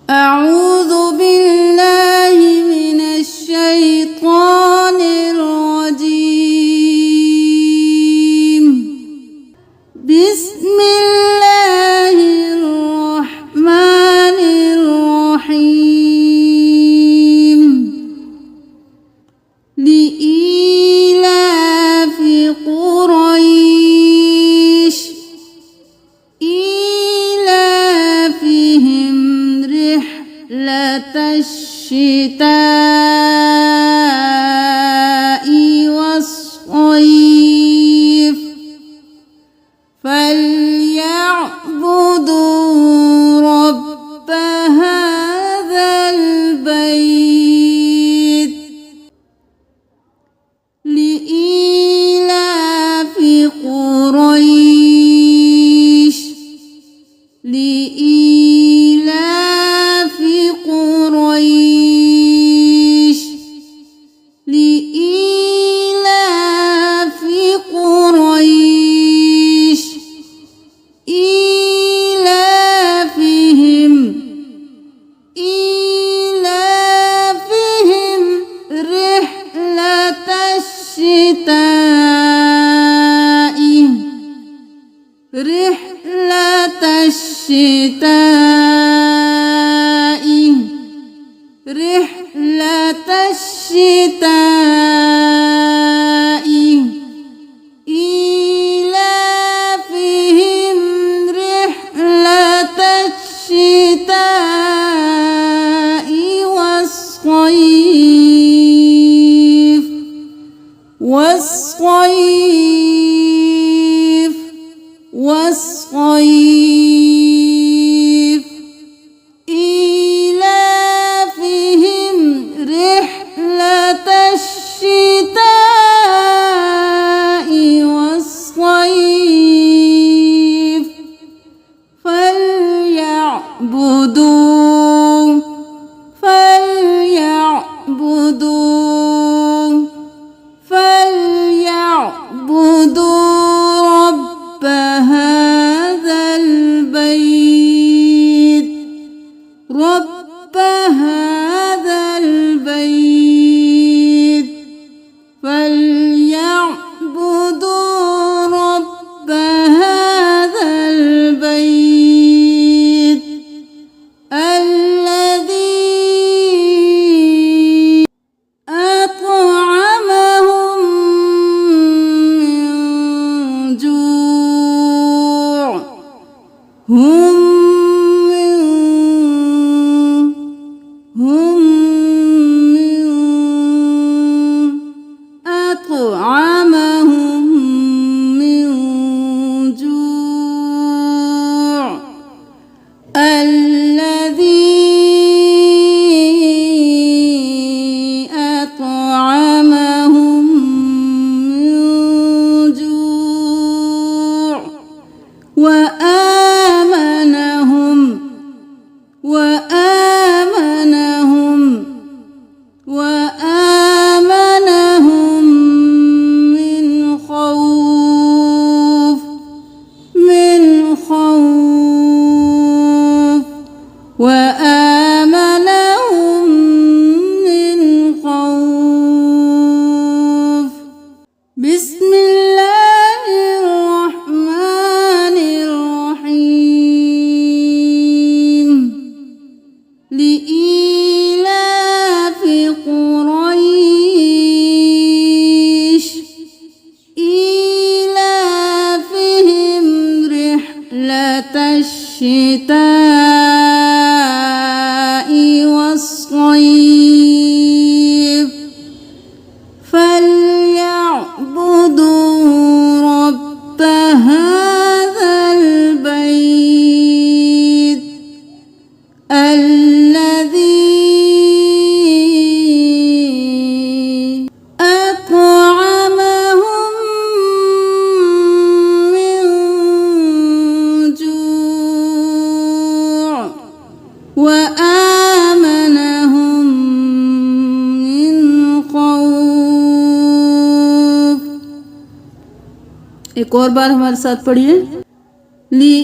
أعوذ بالله من الشيطان الرجيم. بسم الله الرحمن الرحيم. لإيلاف قريش إيلافهم رحلة الشتاء والصيف فليعبدوا رب هذا البيت. لإيلاف قريش لإيلاف قريش لإيلاف قريش إيلافهم رحلة الشتاء رحلة الشتاء إيلافهم رحلة الشتاء والصيف إيلافهم رحلة الشتاء والصيف فليعبدوا رب هذا البيت. رب هذا البيت فليعبدوا رب هذا البيت الذي أطعمهم من جوع. أطعمهم من جوع. الذي أطعمهم من جوع وآمنهم من خوف وآمنهم من خوف. بسم الله الرحمن الرحيم. لإيلاف قريش إيلافهم رحلة الشتاء والصيف فليعبدوا رب هذا البيت الذي أطعمهم من جوع وآمنهم من خوف. एक और बार हमारे साथ पढ़िए. ली